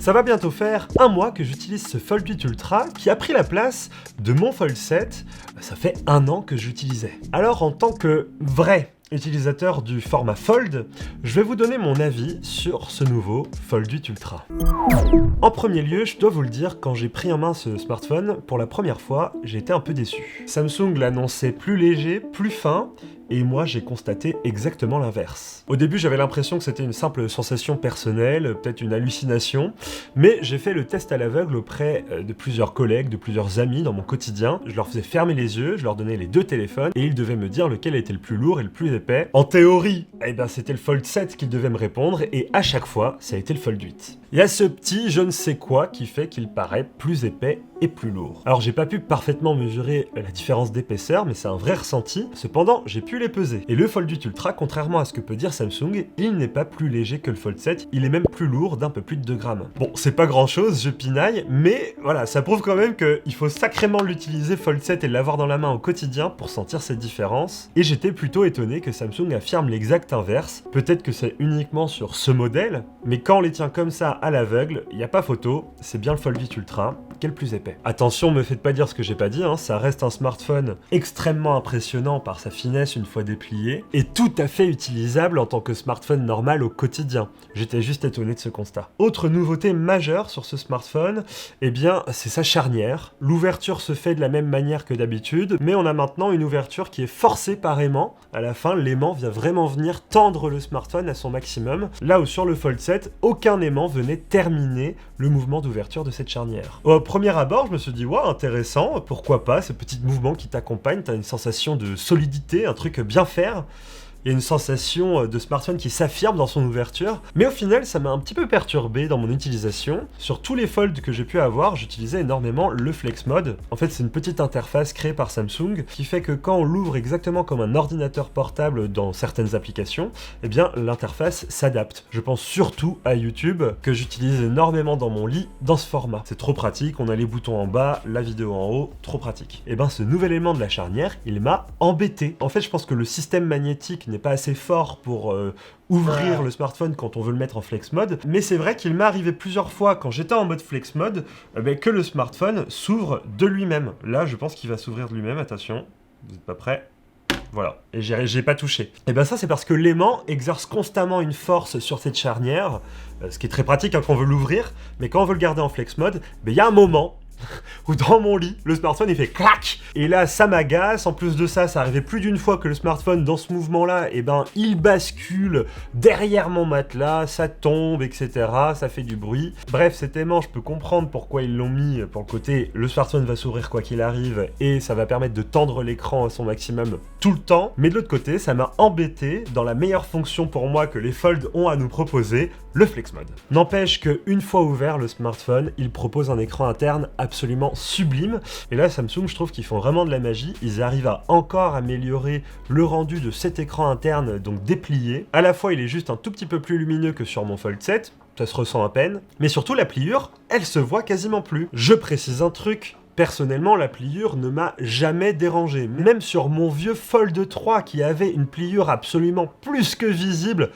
Ça va bientôt faire un mois que j'utilise ce Fold 8 Ultra qui a pris la place de mon Fold 7. Ça fait un an que j'utilisais. Alors en tant que vrai utilisateur du format Fold, je vais vous donner mon avis sur ce nouveau Fold 8 Ultra. En premier lieu, je dois vous le dire, quand j'ai pris en main ce smartphone, pour la première fois, j'ai été un peu déçu. Samsung l'annonçait plus léger, plus fin, et moi j'ai constaté exactement l'inverse. Au début j'avais l'impression que c'était une simple sensation personnelle, peut-être une hallucination, mais j'ai fait le test à l'aveugle auprès de plusieurs collègues, de plusieurs amis dans mon quotidien. Je leur faisais fermer les yeux, je leur donnais les deux téléphones, et ils devaient me dire lequel était le plus lourd et le plus épais. En théorie, c'était le Fold 7 qu'ils devaient me répondre, et à chaque fois, ça a été le Fold 8. Il y a ce petit je ne sais quoi qui fait qu'il paraît plus épais et plus lourd. Alors j'ai pas pu parfaitement mesurer la différence d'épaisseur, mais c'est un vrai ressenti. Cependant, j'ai pu les peser. Et le Fold 8 Ultra, contrairement à ce que peut dire Samsung, il n'est pas plus léger que le Fold 7, il est même plus lourd d'un peu plus de 2 grammes. Bon, c'est pas grand chose, je pinaille, mais voilà, ça prouve quand même qu'il faut sacrément l'utiliser Fold 7 et l'avoir dans la main au quotidien pour sentir cette différence. Et j'étais plutôt étonné que Samsung affirme l'exact inverse. Peut-être que c'est uniquement sur ce modèle, mais quand on les tient comme ça à l'aveugle, il n'y a pas photo, c'est bien le Fold 8 Ultra, qui est le plus épais. Attention, me faites pas dire ce que j'ai pas dit, ça reste un smartphone extrêmement impressionnant par sa finesse une fois déplié, et tout à fait utilisable en tant que smartphone normal au quotidien. J'étais juste étonné de ce constat. Autre nouveauté majeure sur ce smartphone, c'est sa charnière. L'ouverture se fait de la même manière que d'habitude, mais on a maintenant une ouverture qui est forcée par aimant. À la fin, l'aimant vient vraiment venir tendre le smartphone à son maximum, là où sur le Fold 7, aucun aimant venait terminer le mouvement d'ouverture de cette charnière. Au premier abord, je me suis dit, ouais, intéressant, pourquoi pas, ce petit mouvement qui t'accompagne, t'as une sensation de solidité, un truc bien faire. Il y a une sensation de smartphone qui s'affirme dans son ouverture, mais au final ça m'a un petit peu perturbé dans mon utilisation. Sur tous les folds que j'ai pu avoir, j'utilisais énormément le Flex Mode. En fait c'est une petite interface créée par Samsung qui fait que quand on l'ouvre exactement comme un ordinateur portable dans certaines applications, l'interface s'adapte. Je pense surtout à YouTube que j'utilise énormément dans mon lit dans ce format. C'est trop pratique, on a les boutons en bas, la vidéo en haut, trop pratique. Ce nouvel élément de la charnière, il m'a embêté. En fait je pense que le système magnétique n'est pas assez fort pour ouvrir le smartphone quand on veut le mettre en flex mode, mais c'est vrai qu'il m'est arrivé plusieurs fois quand j'étais en mode flex mode que le smartphone s'ouvre de lui-même. Là je pense qu'il va s'ouvrir de lui-même, attention, vous n'êtes pas prêts? Voilà, et j'ai pas touché. Ça c'est parce que l'aimant exerce constamment une force sur cette charnière, ce qui est très pratique quand on veut l'ouvrir, mais quand on veut le garder en flex mode, il y a un moment où dans mon lit, le smartphone il fait clac. Et là ça m'agace, en plus de ça, ça arrivait plus d'une fois que le smartphone dans ce mouvement-là, il bascule derrière mon matelas, ça tombe, etc. Ça fait du bruit. Bref, cet aimant, je peux comprendre pourquoi ils l'ont mis pour le côté le smartphone va s'ouvrir quoi qu'il arrive et ça va permettre de tendre l'écran à son maximum tout le temps. Mais de l'autre côté, ça m'a embêté dans la meilleure fonction pour moi que les Fold ont à nous proposer, le Flex Mode. N'empêche qu'une fois ouvert le smartphone, il propose un écran interne absolument sublime. Et là, Samsung, je trouve qu'ils font vraiment de la magie. Ils arrivent à encore améliorer le rendu de cet écran interne, donc déplié. À la fois, il est juste un tout petit peu plus lumineux que sur mon Fold 7. Ça se ressent à peine. Mais surtout, la pliure, elle se voit quasiment plus. Je précise un truc. Personnellement, la pliure ne m'a jamais dérangé. Même sur mon vieux Fold 3 qui avait une pliure absolument plus que visible,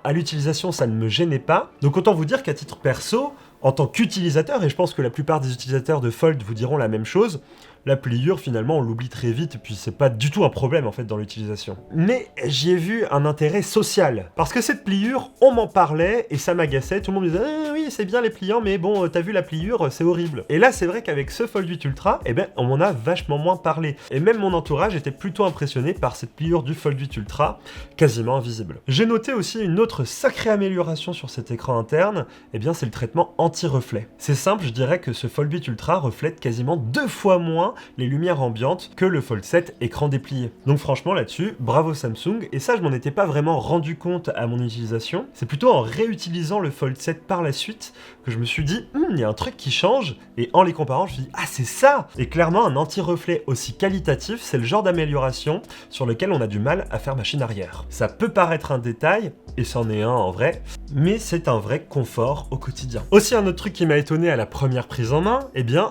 à l'utilisation, ça ne me gênait pas. Donc autant vous dire qu'à titre perso, en tant qu'utilisateur, et je pense que la plupart des utilisateurs de Fold vous diront la même chose, la pliure, finalement, on l'oublie très vite, et puis c'est pas du tout un problème, en fait, dans l'utilisation. Mais j'y ai vu un intérêt social. Parce que cette pliure, on m'en parlait, et ça m'agaçait, tout le monde me disait « oui, c'est bien les pliants, mais bon, t'as vu la pliure, c'est horrible. » Et là, c'est vrai qu'avec ce Fold 8 Ultra, on m'en a vachement moins parlé. Et même mon entourage était plutôt impressionné par cette pliure du Fold 8 Ultra, quasiment invisible. J'ai noté aussi une autre sacrée amélioration sur cet écran interne, c'est le traitement anti-reflet. C'est simple, je dirais que ce Fold 8 Ultra reflète quasiment 2 fois moins les lumières ambiantes que le Fold 7 écran déplié. Donc franchement là-dessus, bravo Samsung, et ça je m'en étais pas vraiment rendu compte à mon utilisation, c'est plutôt en réutilisant le Fold 7 par la suite que je me suis dit, il y a un truc qui change, et en les comparant je me suis dit, ah c'est ça. Et clairement un anti-reflet aussi qualitatif, c'est le genre d'amélioration sur lequel on a du mal à faire machine arrière. Ça peut paraître un détail, et c'en est un en vrai, mais c'est un vrai confort au quotidien. Aussi un autre truc qui m'a étonné à la première prise en main,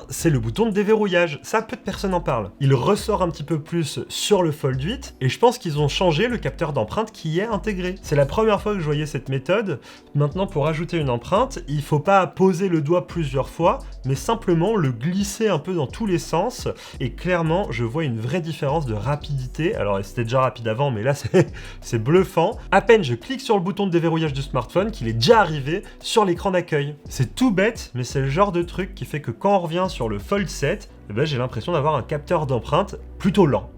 c'est le bouton de déverrouillage. Ça peu de personnes en parlent. Il ressort un petit peu plus sur le Fold 8 et je pense qu'ils ont changé le capteur d'empreinte qui y est intégré. C'est la première fois que je voyais cette méthode. Maintenant, pour ajouter une empreinte, il faut pas poser le doigt plusieurs fois, mais simplement le glisser un peu dans tous les sens. Et clairement, je vois une vraie différence de rapidité. Alors, c'était déjà rapide avant, mais là, c'est bluffant. À peine je clique sur le bouton de déverrouillage du smartphone qu'il est déjà arrivé sur l'écran d'accueil. C'est tout bête, mais c'est le genre de truc qui fait que quand on revient sur le Fold 7, eh ben, j'ai l'impression d'avoir un capteur d'empreinte plutôt lent.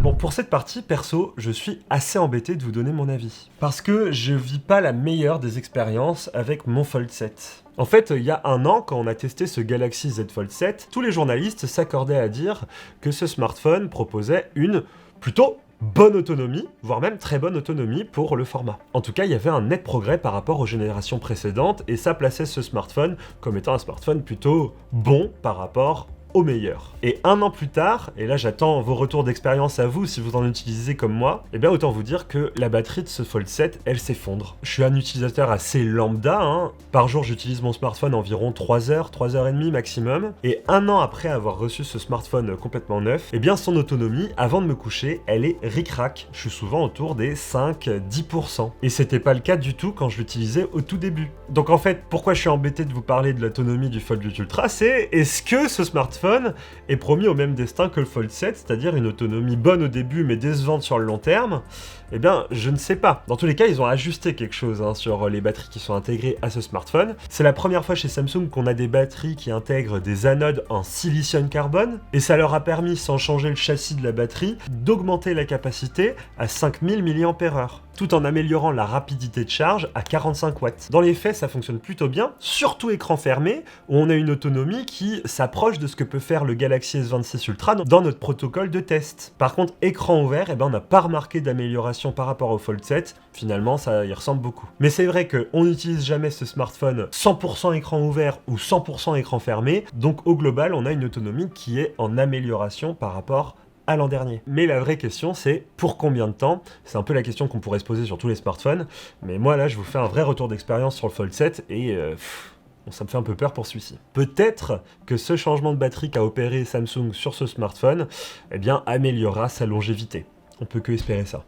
Bon, pour cette partie, perso, je suis assez embêté de vous donner mon avis. Parce que je vis pas la meilleure des expériences avec mon Fold 7. En fait, il y a un an, quand on a testé ce Galaxy Z Fold 7, tous les journalistes s'accordaient à dire que ce smartphone proposait une plutôt bonne autonomie, voire même très bonne autonomie pour le format. En tout cas, il y avait un net progrès par rapport aux générations précédentes, et ça plaçait ce smartphone comme étant un smartphone plutôt bon par rapport au meilleur. Et un an plus tard, et là j'attends vos retours d'expérience à vous si vous en utilisez comme moi, et bien autant vous dire que la batterie de ce Fold 7, elle s'effondre. Je suis un utilisateur assez lambda, hein. Par jour j'utilise mon smartphone environ 3 heures, 3 heures et demie maximum, et un an après avoir reçu ce smartphone complètement neuf, et bien son autonomie, avant de me coucher, elle est ric-rac. Je suis souvent autour des 5-10%. Et c'était pas le cas du tout quand je l'utilisais au tout début. Donc en fait, pourquoi je suis embêté de vous parler de l'autonomie du Fold 8 Ultra, c'est est-ce que ce smartphone est promis au même destin que le Fold 7, c'est-à-dire une autonomie bonne au début mais décevante sur le long terme? Eh bien, je ne sais pas. Dans tous les cas, ils ont ajusté quelque chose sur les batteries qui sont intégrées à ce smartphone. C'est la première fois chez Samsung qu'on a des batteries qui intègrent des anodes en silicium carbone, et ça leur a permis, sans changer le châssis de la batterie, d'augmenter la capacité à 5000 mAh, tout en améliorant la rapidité de charge à 45 watts. Dans les faits, ça fonctionne plutôt bien, surtout écran fermé, où on a une autonomie qui s'approche de ce que peut faire le Galaxy S26 Ultra dans notre protocole de test. Par contre, écran ouvert, on n'a pas remarqué d'amélioration par rapport au Fold 7, finalement ça y ressemble beaucoup. Mais c'est vrai qu'on n'utilise jamais ce smartphone 100% écran ouvert ou 100% écran fermé, donc au global, on a une autonomie qui est en amélioration par rapport à l'an dernier. Mais la vraie question, c'est pour combien de temps? C'est un peu la question qu'on pourrait se poser sur tous les smartphones, mais moi là, je vous fais un vrai retour d'expérience sur le Fold 7 et bon, ça me fait un peu peur pour celui-ci. Peut-être que ce changement de batterie qu'a opéré Samsung sur ce smartphone, eh bien, améliorera sa longévité. On peut que espérer ça.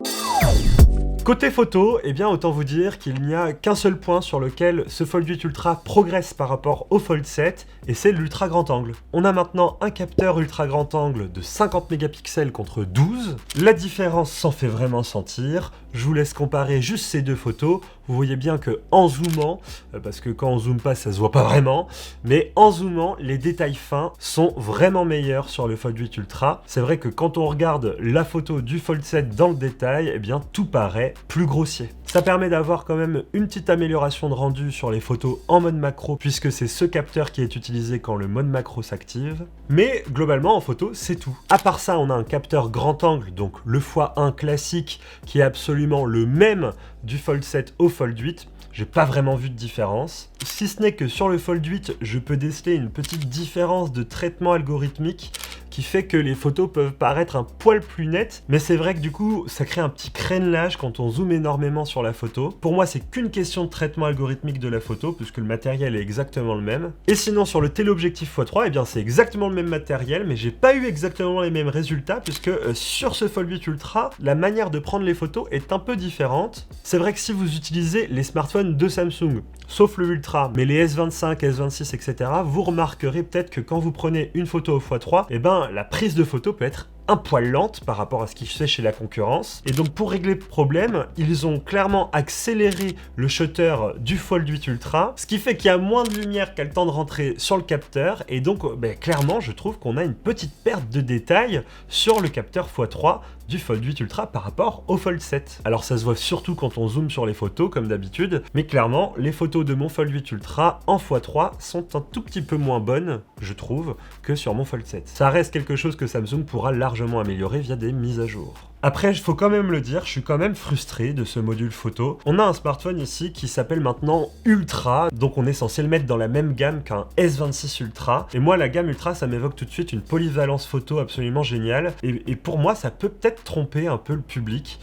Côté photo, eh bien autant vous dire qu'il n'y a qu'un seul point sur lequel ce Fold 8 Ultra progresse par rapport au Fold 7, et c'est l'ultra grand angle. On a maintenant un capteur ultra grand angle de 50 mégapixels contre 12. La différence s'en fait vraiment sentir. Je vous laisse comparer juste ces deux photos. Vous voyez bien que en zoomant, parce que quand on zoome pas, ça se voit pas vraiment, mais en zoomant, les détails fins sont vraiment meilleurs sur le Fold 8 Ultra. C'est vrai que quand on regarde la photo du Fold 7 dans le détail, eh bien tout paraît plus grossier. Ça permet d'avoir quand même une petite amélioration de rendu sur les photos en mode macro, puisque c'est ce capteur qui est utilisé quand le mode macro s'active. Mais globalement, en photo, c'est tout. À part ça, on a un capteur grand angle, donc le x1 classique, qui est absolument le même du Fold 7 au Fold 8. J'ai pas vraiment vu de différence. Si ce n'est que sur le Fold 8, je peux déceler une petite différence de traitement algorithmique qui fait que les photos peuvent paraître un poil plus nettes, mais c'est vrai que du coup, ça crée un petit crénelage quand on zoome énormément sur la photo. Pour moi, c'est qu'une question de traitement algorithmique de la photo, puisque le matériel est exactement le même. Et sinon, sur le téléobjectif x3, eh bien, c'est exactement le même matériel, mais j'ai pas eu exactement les mêmes résultats, puisque sur ce Fold 8 Ultra, la manière de prendre les photos est un peu différente. C'est vrai que si vous utilisez les smartphones de Samsung, sauf le Ultra, mais les S25, S26, etc., vous remarquerez peut-être que quand vous prenez une photo au x3, eh ben, la prise de photo peut être un poil lente par rapport à ce qui se fait chez la concurrence. Et donc pour régler le problème, ils ont clairement accéléré le shutter du Fold 8 Ultra, ce qui fait qu'il y a moins de lumière qui a le temps de rentrer sur le capteur, et donc clairement je trouve qu'on a une petite perte de détail sur le capteur x3 du Fold 8 Ultra par rapport au Fold 7. Alors ça se voit surtout quand on zoome sur les photos comme d'habitude, mais clairement les photos de mon Fold 8 Ultra en x3 sont un tout petit peu moins bonnes, je trouve, que sur mon Fold 7. Ça reste quelque chose que Samsung pourra largement améliorer via des mises à jour. Après, il faut quand même le dire, je suis quand même frustré de ce module photo. On a un smartphone ici qui s'appelle maintenant Ultra, donc on est censé le mettre dans la même gamme qu'un S26 Ultra. Et moi, la gamme Ultra, ça m'évoque tout de suite une polyvalence photo absolument géniale. Et pour moi, ça peut peut-être tromper un peu le public.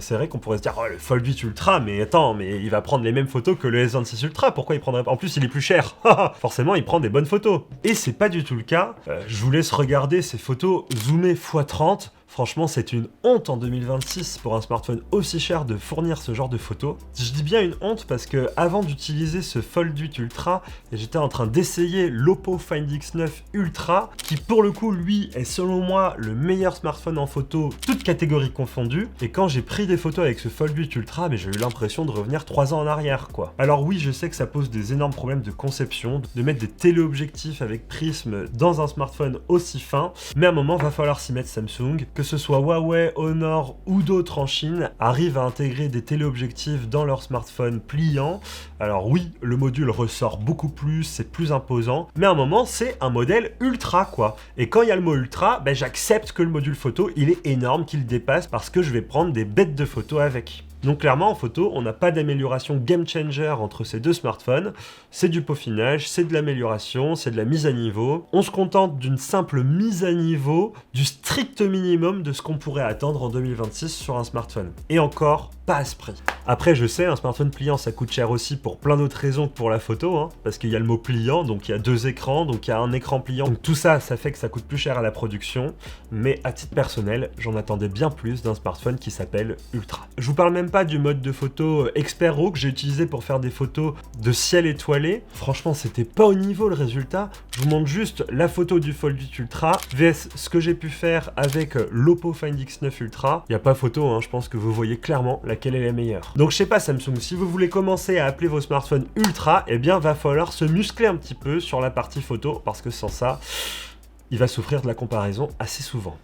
C'est vrai qu'on pourrait se dire, oh, le Fold 8 Ultra, mais attends, mais il va prendre les mêmes photos que le S26 Ultra, pourquoi il prendrait pas? En plus, il est plus cher. Forcément, il prend des bonnes photos. Et c'est pas du tout le cas. Je vous laisse regarder ces photos zoomées x30. Franchement, c'est une honte en 2026 pour un smartphone aussi cher de fournir ce genre de photos. Je dis bien une honte parce que avant d'utiliser ce Fold 8 Ultra, j'étais en train d'essayer l'Oppo Find X9 Ultra, qui pour le coup, lui, est selon moi le meilleur smartphone en photo, toutes catégories confondues. Et quand j'ai pris des photos avec ce Fold 8 Ultra, mais j'ai eu l'impression de revenir 3 ans en arrière, quoi. Alors oui, je sais que ça pose des énormes problèmes de conception, de mettre des téléobjectifs avec prisme dans un smartphone aussi fin, mais à un moment, va falloir s'y mettre. Samsung, que ce soit Huawei, Honor ou d'autres en Chine, arrivent à intégrer des téléobjectifs dans leur smartphone pliant. Alors oui, le module ressort beaucoup plus, c'est plus imposant, mais à un moment, c'est un modèle ultra, quoi. Et quand il y a le mot ultra, ben, j'accepte que le module photo, il est énorme, qu'il dépasse, parce que je vais prendre des bêtes de photos avec. Donc clairement en photo, on n'a pas d'amélioration game changer entre ces deux smartphones, c'est du peaufinage, c'est de l'amélioration, c'est de la mise à niveau. On se contente d'une simple mise à niveau, du strict minimum de ce qu'on pourrait attendre en 2026 sur un smartphone. Et encore, pas à ce prix. Après, je sais, un smartphone pliant, ça coûte cher aussi pour plein d'autres raisons que pour la photo, hein, parce qu'il y a le mot pliant, donc il y a 2 écrans, donc il y a un écran pliant. Donc tout ça, ça fait que ça coûte plus cher à la production, mais à titre personnel, j'en attendais bien plus d'un smartphone qui s'appelle Ultra. Je vous parle même pas du mode de photo Expert RAW que j'ai utilisé pour faire des photos de ciel étoilé. Franchement, c'était pas au niveau le résultat. Je vous montre juste la photo du Fold 8 Ultra, vs ce que j'ai pu faire avec l'Oppo Find X9 Ultra. Il n'y a pas photo, hein, je pense que vous voyez clairement laquelle est la meilleure. Donc je sais pas Samsung, si vous voulez commencer à appeler vos smartphones Ultra, eh bien va falloir se muscler un petit peu sur la partie photo, parce que sans ça, il va souffrir de la comparaison assez souvent.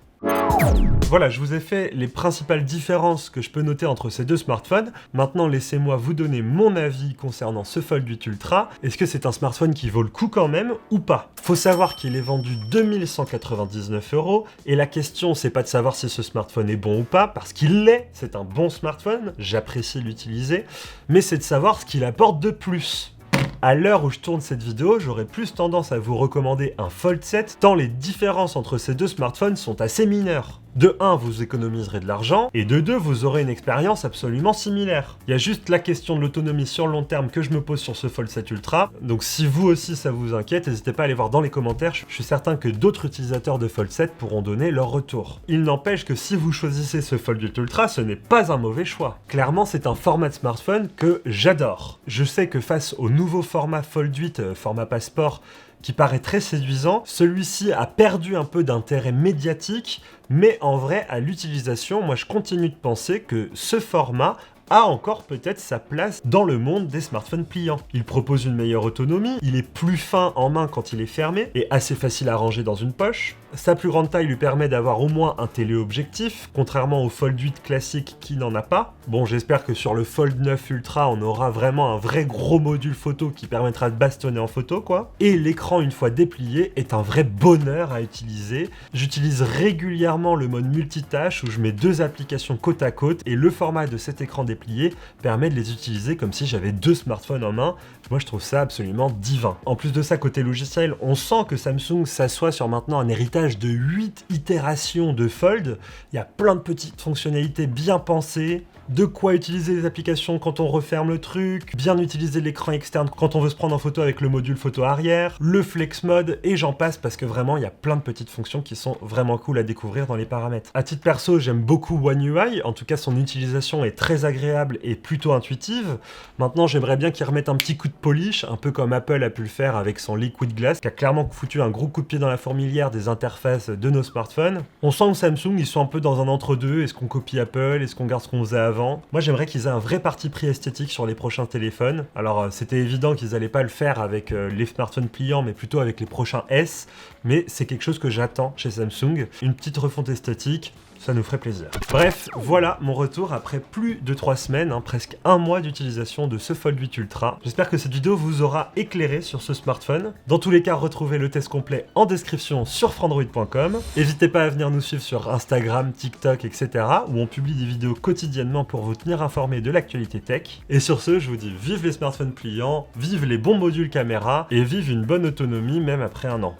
Voilà, je vous ai fait les principales différences que je peux noter entre ces deux smartphones. Maintenant, laissez-moi vous donner mon avis concernant ce Fold 8 Ultra. Est-ce que c'est un smartphone qui vaut le coup quand même ou pas? Faut savoir qu'il est vendu 2199 €, et la question, c'est pas de savoir si ce smartphone est bon ou pas, parce qu'il l'est, c'est un bon smartphone, j'apprécie l'utiliser, mais c'est de savoir ce qu'il apporte de plus. À l'heure où je tourne cette vidéo, j'aurais plus tendance à vous recommander un Fold 7, tant les différences entre ces deux smartphones sont assez mineures. De 1, vous économiserez de l'argent, et de 2, vous aurez une expérience absolument similaire. Il y a juste la question de l'autonomie sur le long terme que je me pose sur ce Fold 7 Ultra, donc si vous aussi ça vous inquiète, n'hésitez pas à aller voir dans les commentaires, je suis certain que d'autres utilisateurs de Fold 7 pourront donner leur retour. Il n'empêche que si vous choisissez ce Fold 8 Ultra, ce n'est pas un mauvais choix. Clairement, c'est un format de smartphone que j'adore. Je sais que face au nouveau format Fold 8, format passeport, qui paraît très séduisant, celui-ci a perdu un peu d'intérêt médiatique, mais en vrai, à l'utilisation, moi je continue de penser que ce format a encore peut-être sa place dans le monde des smartphones pliants. Il propose une meilleure autonomie, il est plus fin en main quand il est fermé et assez facile à ranger dans une poche. Sa plus grande taille lui permet d'avoir au moins un téléobjectif, contrairement au Fold 8 classique qui n'en a pas. Bon, j'espère que sur le Fold 9 Ultra, on aura vraiment un vrai gros module photo qui permettra de bastonner en photo, quoi. Et l'écran, une fois déplié, est un vrai bonheur à utiliser. J'utilise régulièrement le mode multitâche où je mets 2 applications côte à côte et le format de cet écran déplié permet de les utiliser comme si j'avais 2 smartphones en main. Moi, je trouve ça absolument divin. En plus de ça, côté logiciel, on sent que Samsung s'assoit sur maintenant un héritage de 8 itérations de Fold. Il y a plein de petites fonctionnalités bien pensées, de quoi utiliser les applications quand on referme le truc, bien utiliser l'écran externe quand on veut se prendre en photo avec le module photo arrière, le flex mode, et j'en passe parce que vraiment il y a plein de petites fonctions qui sont vraiment cool à découvrir dans les paramètres. À titre perso, j'aime beaucoup One UI, en tout cas son utilisation est très agréable et plutôt intuitive. Maintenant, j'aimerais bien qu'ils remettent un petit coup de polish, un peu comme Apple a pu le faire avec son Liquid Glass, qui a clairement foutu un gros coup de pied dans la fourmilière des interfaces de nos smartphones. On sent que Samsung, ils sont un peu dans un entre-deux, est-ce qu'on copie Apple, est-ce qu'on garde ce qu'on faisait avant? Moi, j'aimerais qu'ils aient un vrai parti pris esthétique sur les prochains téléphones. Alors, c'était évident qu'ils n'allaient pas le faire avec les smartphones pliants, mais plutôt avec les prochains S, mais c'est quelque chose que j'attends chez Samsung. Une petite refonte esthétique, ça nous ferait plaisir. Bref, voilà mon retour après plus de 3 semaines, presque un mois d'utilisation de ce Fold 8 Ultra. J'espère que cette vidéo vous aura éclairé sur ce smartphone. Dans tous les cas, retrouvez le test complet en description sur frandroid.com. N'hésitez pas à venir nous suivre sur Instagram, TikTok, etc. où on publie des vidéos quotidiennement pour vous tenir informé de l'actualité tech. Et sur ce, je vous dis vive les smartphones pliants, vive les bons modules caméra et vive une bonne autonomie même après un an.